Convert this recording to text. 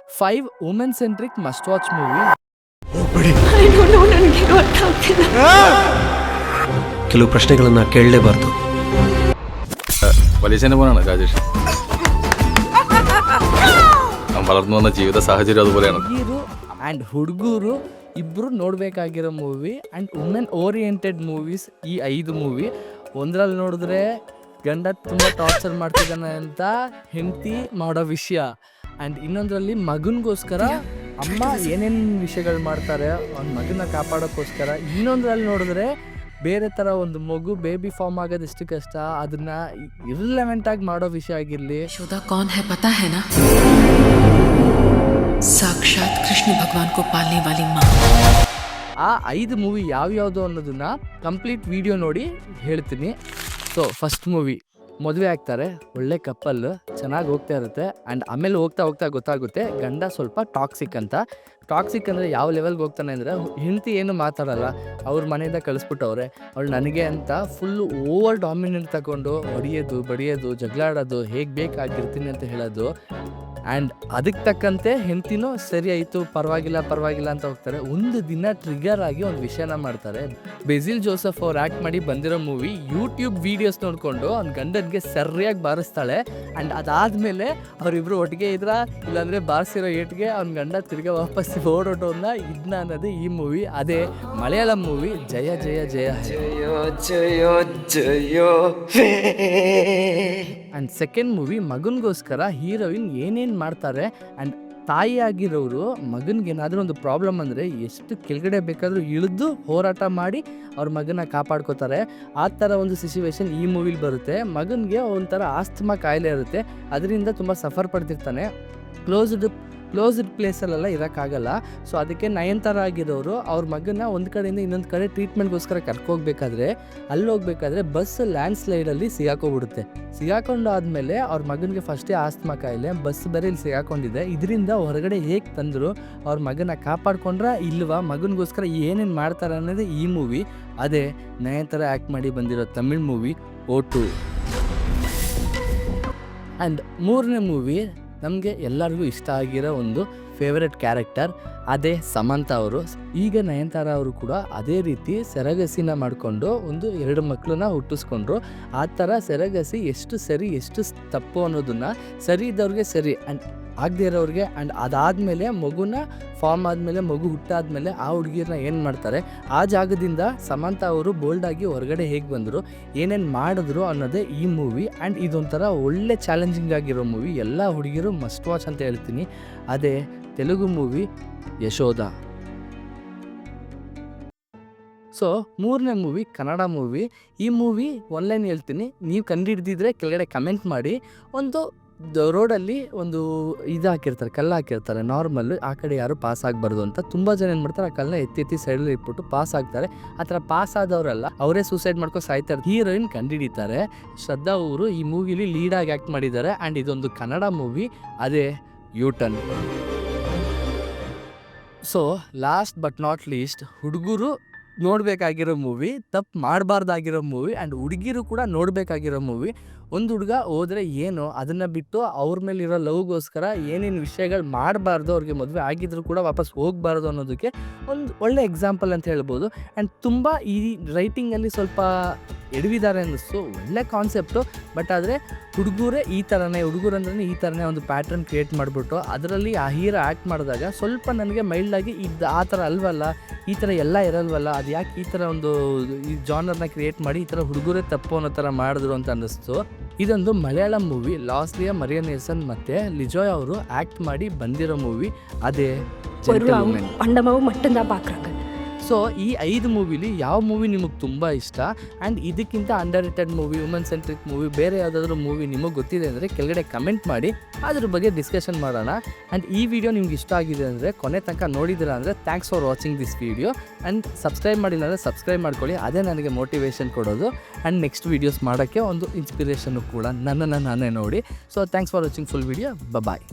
5 women centric must watch movie. ಕೆಲವು ಪ್ರಶ್ನೆಗಳನ್ನ ಕೇಳಲೇಬಾರ್ದು. വലിയ പോലാണ് രാജേഷ്. വളർന്നു വന്ന ജീവിത സാഹചര്യം അതുപോലെയാണ്. ಹುಡುಗಿರು ಆ್ಯಂಡ್ ಹುಡುಗರು ಇಬ್ಬರು ನೋಡಬೇಕಾಗಿರೋ movie and women oriented movies ಈ 5 ಮೂವಿ. ಒಂದರಲ್ಲಿ ನೋಡಿದ್ರೆ ಗಂಡ ತುಂಬ ಟಾರ್ಚರ್ ಮಾಡ್ತಿದ್ದಾನೆ ಅಂತ ಹೆಂಡತಿ ಮಾಡೋ ವಿಷಯ, ಆ್ಯಂಡ್ ಇನ್ನೊಂದರಲ್ಲಿ ಮಗನಿಗೋಸ್ಕರ ಅಮ್ಮ ಏನೇನು ವಿಷಯಗಳು ಮಾಡ್ತಾರೆ ಅವ್ನ ಮಗನ ಕಾಪಾಡೋಕ್ಕೋಸ್ಕರ. ಇನ್ನೊಂದರಲ್ಲಿ ನೋಡಿದ್ರೆ ಬೇರೆ ಥರ ಒಂದು ಮಗು ಬೇಬಿ ಫಾರ್ಮ್ ಆಗೋದು ಎಷ್ಟು ಕಷ್ಟ, ಅದನ್ನ ಇರ್ಲೆವೆಂಟ್ ಆಗಿ ಮಾಡೋ ವಿಷಯ ಆಗಿರಲಿ. यशोदा कौन है पता है ना? साक्षात कृष्ण भगवान को पालने वाली माँ. ಆ 5 ಮೂವಿ ಯಾವ್ಯಾವುದು ಅನ್ನೋದನ್ನ ಕಂಪ್ಲೀಟ್ ವಿಡಿಯೋ ನೋಡಿ ಹೇಳ್ತೀನಿ. ಸೊ ಫಸ್ಟ್ ಮೂವಿ, ಮದುವೆ ಆಗ್ತಾರೆ, ಒಳ್ಳೆ ಕಪ್ಪಲ್, ಚೆನ್ನಾಗಿ ಹೋಗ್ತಾ ಇರುತ್ತೆ. ಆ್ಯಂಡ್ ಆಮೇಲೆ ಹೋಗ್ತಾ ಹೋಗ್ತಾ ಗೊತ್ತಾಗುತ್ತೆ ಗಂಡ ಸ್ವಲ್ಪ ಟಾಕ್ಸಿಕ್ ಅಂತ. ಟಾಕ್ಸಿಕ್ ಅಂದರೆ ಯಾವ ಲೆವೆಲ್ಗೆ ಹೋಗ್ತಾನೆ ಅಂದರೆ, ಹೆಂಡತಿ ಏನು ಮಾತಾಡಲ್ಲ, ಅವ್ರ ಮನೆಯಿಂದ ಕಳಿಸ್ಬಿಟ್ಟವ್ರೆ, ಅವಳು ನನಗೆ ಅಂತ ಫುಲ್ಲು ಓವರ್ ಡಾಮಿನೆಂಟ್ ತಗೊಂಡು ಹೊಡಿಯೋದು ಬಡಿಯೋದು ಜಗಳಾಡೋದು, ಹೇಗೆ ಬೇಕಾಗಿರ್ತೀನಿ ಅಂತ ಹೇಳೋದು. ಆ್ಯಂಡ್ ಅದಕ್ಕೆ ತಕ್ಕಂತೆ ಹೆಂಡ್ತಿನೂ ಸರಿ ಆಯಿತು ಪರವಾಗಿಲ್ಲ ಅಂತ ಹೋಗ್ತಾರೆ. ಒಂದು ದಿನ ಟ್ರಿಗರ್ ಆಗಿ ಒಂದು ವಿಷಯನ ಮಾಡ್ತಾರೆ. ಬೆಸಿಲ್ ಜೋಸೆಫ್ ಅವ್ರು ಆ್ಯಕ್ಟ್ ಮಾಡಿ ಬಂದಿರೋ ಮೂವಿ. ಯೂಟ್ಯೂಬ್ ವೀಡಿಯೋಸ್ ನೋಡಿಕೊಂಡು ಅವ್ನ ಗಂಡನಿಗೆ ಸರಿಯಾಗಿ ಬಾರಿಸ್ತಾಳೆ. ಆ್ಯಂಡ್ ಅದಾದಮೇಲೆ ಅವರಿಬ್ಬರು ಒಟ್ಟಿಗೆ ಇದ್ರ, ಇಲ್ಲಾಂದರೆ ಬಾರಿಸಿರೋ ಏಟ್ಗೆ ಅವ್ನ ಗಂಡ ತಿರ್ಗಾ ವಾಪಸ್ ಓಡೋಟೋನ್ನ ಇದನ್ನ ಅನ್ನೋದು ಈ ಮೂವಿ. ಅದೇ Malayalam movie Jaya Jaya Jaya Jaya. And second movie, ಮಗನಿಗೋಸ್ಕರ ಹೀರೋಯಿನ್ ಏನೇನು ಮಾಡ್ತಾರೆ. ಆ್ಯಂಡ್ ತಾಯಿ ಆಗಿರೋರು ಮಗನಿಗೆ ಏನಾದರೂ ಒಂದು ಪ್ರಾಬ್ಲಮ್ ಅಂದರೆ ಎಷ್ಟು ಕೆಳಗಡೆ ಬೇಕಾದರೂ ಇಳಿದು ಹೋರಾಟ ಮಾಡಿ ಅವ್ರ ಮಗನ ಕಾಪಾಡ್ಕೋತಾರೆ. ಆ ಥರ ಒಂದು ಸಿಚುವೇಶನ್ ಈ ಮೂವಿಲಿ ಬರುತ್ತೆ. ಮಗನಿಗೆ ಒಂಥರ ಆಸ್ತಮಾ ಕಾಯಿಲೆ ಇರುತ್ತೆ, ಅದರಿಂದ ತುಂಬ ಸಫರ್ ಪಡ್ತಿರ್ತಾನೆ. ಕ್ಲೋಸ್ಡ್ ಪ್ಲೇಸಲ್ಲೆಲ್ಲ ಇರೋಕ್ಕಾಗಲ್ಲ. ಸೊ ಅದಕ್ಕೆ ನಯನತಾರ ಆಗಿರೋರು ಅವ್ರ ಮಗನ ಒಂದು ಕಡೆಯಿಂದ ಇನ್ನೊಂದು ಕಡೆ ಟ್ರೀಟ್ಮೆಂಟ್ಗೋಸ್ಕರ ಕರ್ಕೋಗ್ಬೇಕಾದ್ರೆ ಹೋಗ್ಬೇಕಾದ್ರೆ ಬಸ್ ಲ್ಯಾಂಡ್ ಸ್ಲೈಡಲ್ಲಿ ಸಿಗಾಕೊಂಡು ಆದಮೇಲೆ ಅವ್ರ ಮಗನಿಗೆ ಫಸ್ಟೇ ಆಸ್ತಮಾ ಕಾಯಿಲೆ, ಬಸ್ ಬೇರೆ ಇಲ್ಲಿ ಸಿಗಾಕೊಂಡಿದೆ. ಇದರಿಂದ ಹೊರಗಡೆ ಹೇಗೆ ತಂದರು, ಅವ್ರ ಮಗನ ಕಾಪಾಡ್ಕೊಂಡ್ರ ಇಲ್ವಾ, ಮಗನಿಗೋಸ್ಕರ ಏನೇನು ಮಾಡ್ತಾರೆ ಅನ್ನೋದು ಈ ಮೂವಿ. ಅದೇ ನಯನತಾರ ಆ್ಯಕ್ಟ್ ಮಾಡಿ ಬಂದಿರೋ ತಮಿಳ್ ಮೂವಿ O2. ಆ್ಯಂಡ್ ಮೂರನೇ ಮೂವಿ ನಮಗೆ ಎಲ್ಲರಿಗೂ ಇಷ್ಟ ಆಗಿರೋ ಒಂದು ಫೇವ್ರೆಟ್ ಕ್ಯಾರೆಕ್ಟರ್, ಅದೇ ಸಮಂತಾ ಅವರು. ಈಗ ನಯನತಾರ ಅವರು ಕೂಡ ಅದೇ ರೀತಿ ಸೆರಗಸಿನ ಮಾಡಿಕೊಂಡು 2 ಮಕ್ಕಳನ್ನ ಹುಟ್ಟಿಸ್ಕೊಂಡ್ರು. ಆ ಥರ ಸೆರಗಸಿ ಎಷ್ಟು ಸರಿ ಎಷ್ಟು ತಪ್ಪು ಅನ್ನೋದನ್ನು, ಸರಿ ಇದ್ದವ್ರಿಗೆ ಸರಿ ಆ್ಯಂಡ್ ಆಗದೇ ಇರೋರಿಗೆ. ಆ್ಯಂಡ್ ಅದಾದಮೇಲೆ ಮಗುನ ಫಾರ್ಮ್ ಆದಮೇಲೆ ಮಗು ಹುಟ್ಟಾದ್ಮೇಲೆ ಆ ಹುಡುಗಿರನ್ನ ಏನು ಮಾಡ್ತಾರೆ, ಆ ಜಾಗದಿಂದ ಸಮಂತಾ ಅವರು ಬೋಲ್ಡಾಗಿ ಹೊರಗಡೆ ಹೇಗೆ ಬಂದರು, ಏನೇನು ಮಾಡಿದ್ರು ಅನ್ನೋದೇ ಈ ಮೂವಿ. ಆ್ಯಂಡ್ ಇದೊಂಥರ ಒಳ್ಳೆ ಚಾಲೆಂಜಿಂಗ್ ಆಗಿರೋ ಮೂವಿ, ಎಲ್ಲ ಹುಡುಗಿರು ಮಸ್ಟ್ ವಾಚ್ ಅಂತ ಹೇಳ್ತೀನಿ. ಅದೇ ತೆಲುಗು ಮೂವಿ ಯಶೋಧ. ಸೊ ಮೂರನೇ ಮೂವಿ ಕನ್ನಡ ಮೂವಿ. ಈ ಮೂವಿ ಆನ್ಲೈನ್ ಹೇಳ್ತೀನಿ, ನೀವು ಕಂಡುಹಿಡ್ದಿದ್ರೆ ಕೆಳಗಡೆ ಕಮೆಂಟ್ ಮಾಡಿ. ಒಂದು ರೋಡಲ್ಲಿ ಒಂದು ಹಾಕಿರ್ತಾರೆ, ಕಲ್ಲು ಹಾಕಿರ್ತಾರೆ ನಾರ್ಮಲ್ಲು, ಆ ಕಡೆ ಯಾರು ಪಾಸ್ ಆಗಬಾರ್ದು ಅಂತ. ತುಂಬ ಜನ ಏನು ಮಾಡ್ತಾರೆ, ಆ ಕಲ್ಲನ್ನ ಎತ್ತಿ ಸೈಡಲ್ಲಿ ಇಟ್ಬಿಟ್ಟು ಪಾಸ್ ಆಗ್ತಾರೆ. ಆ ಥರ ಪಾಸ್ ಆದವರೆಲ್ಲ ಅವರೇ ಸೂಸೈಡ್ ಮಾಡ್ಕೊಂಡು ಸಾಯ್ತಾರೆ. ಹೀರೋಯಿನ್ ಕಂಡುಹಿಡಿತಾರೆ. ಶ್ರದ್ಧಾ ಅವರು ಈ ಮೂವಿಲಿ ಲೀಡಾಗಿ ಆ್ಯಕ್ಟ್ ಮಾಡಿದ್ದಾರೆ. ಆ್ಯಂಡ್ ಇದೊಂದು ಕನ್ನಡ ಮೂವಿ, ಅದೇ U-Turn. So last but not least, ಹುಡುಗರು ನೋಡಬೇಕಾಗಿರೋ ಮೂವಿ, ತಪ್ಪು ಮಾಡಬಾರ್ದಾಗಿರೋ ಮೂವಿ. ಆ್ಯಂಡ್ ಹುಡುಗಿರು ಕೂಡ ನೋಡಬೇಕಾಗಿರೋ ಮೂವಿ. ಒಂದು ಹುಡುಗ ಹೋದರೆ ಏನು, ಅದನ್ನು ಬಿಟ್ಟು ಅವ್ರ ಮೇಲಿರೋ ಲವ್ಗೋಸ್ಕರ ಏನೇನು ವಿಷಯಗಳು ಮಾಡಬಾರ್ದು, ಅವ್ರಿಗೆ ಮದುವೆ ಆಗಿದ್ರು ಕೂಡ ವಾಪಸ್ ಹೋಗಬಾರ್ದು ಅನ್ನೋದಕ್ಕೆ ಒಂದು ಒಳ್ಳೆ ಎಕ್ಸಾಂಪಲ್ ಅಂತ ಹೇಳ್ಬೋದು. ಆ್ಯಂಡ್ ತುಂಬ ಈ ರೈಟಿಂಗಲ್ಲಿ ಸ್ವಲ್ಪ ಎಡವಿದ್ದಾರೆ ಅನ್ನಿಸ್ತು. ಒಳ್ಳೆ ಕಾನ್ಸೆಪ್ಟು, ಬಟ್ ಆದರೆ ಹುಡುಗರೇ ಈ ಥರನೇ, ಹುಡುಗರಂದ್ರೆ ಈ ಥರನೇ ಒಂದು ಪ್ಯಾಟ್ರನ್ ಕ್ರಿಯೇಟ್ ಮಾಡಿಬಿಟ್ಟು ಅದರಲ್ಲಿ ಆ ಹೀರೋ ಆ್ಯಕ್ಟ್ ಮಾಡಿದಾಗ ಸ್ವಲ್ಪ ನನಗೆ ಮೈಲ್ಡಾಗಿ ಇದು ಆ ಥರ ಅಲ್ವಲ್ಲ, ಈ ಥರ ಎಲ್ಲ ಇರಲ್ವಲ್ಲ, ಅದು ಯಾಕೆ ಈ ಥರ ಒಂದು ಈ ಜಾನರ್ನ ಕ್ರಿಯೇಟ್ ಮಾಡಿ ಈ ಥರ ಹುಡುಗರೇ ತಪ್ಪು ಅನ್ನೋ ಥರ ಮಾಡಿದ್ರು ಅಂತ ಅನ್ನಿಸ್ತು. ಇದೊಂದು ಮಲಯಾಳಂ ಮೂವಿ, ಲಾಸ್ಲಿಯಾ ಮರಿಯನೇಸನ್ ಮತ್ತು ಲಿಜೋಯ್ ಅವರು ಆ್ಯಕ್ಟ್ ಮಾಡಿ ಬಂದಿರೋ ಮೂವಿ, ಅದೇ ಜೆಂಟಲ್ವುಮೆನ್. ಸೊ ಈ 5 ಮೂವಿಲಿ ಯಾವ ಮೂವಿ ನಿಮಗೆ ತುಂಬ ಇಷ್ಟ, ಆ್ಯಂಡ್ ಇದಕ್ಕಿಂತ under rated movie, women centric movie, ಬೇರೆ ಯಾವುದಾದ್ರೂ ಮೂವಿ ನಿಮಗೆ ಗೊತ್ತಿದೆ ಅಂದರೆ ಕೆಳಗಡೆ ಕಮೆಂಟ್ ಮಾಡಿ, ಅದ್ರ ಬಗ್ಗೆ ಡಿಸ್ಕಷನ್ ಮಾಡೋಣ. ಆ್ಯಂಡ್ ಈ ವಿಡಿಯೋ ನಿಮ್ಗೆ ಇಷ್ಟ ಆಗಿದೆ ಅಂದರೆ, ಕೊನೆ ತನಕ ನೋಡಿದ್ದೀರಾ ಅಂದರೆ thanks for watching this video. And subscribe ಮಾಡಿಲ್ಲ ಅಂದರೆ ಸಬ್ಸ್ಕ್ರೈಬ್ ಮಾಡ್ಕೊಳ್ಳಿ, ಅದೇ ನನಗೆ ಮೋಟಿವೇಶನ್ ಕೊಡೋದು. ಆ್ಯಂಡ್ ನೆಕ್ಸ್ಟ್ ವೀಡಿಯೋಸ್ ಮಾಡೋಕ್ಕೆ ಒಂದು ಇನ್ಸ್ಪಿರೇಷನ್ನು ಕೂಡ, ನನ್ನನ್ನು ನಾನೇ ನೋಡಿ. So thanks for watching full video. Bye.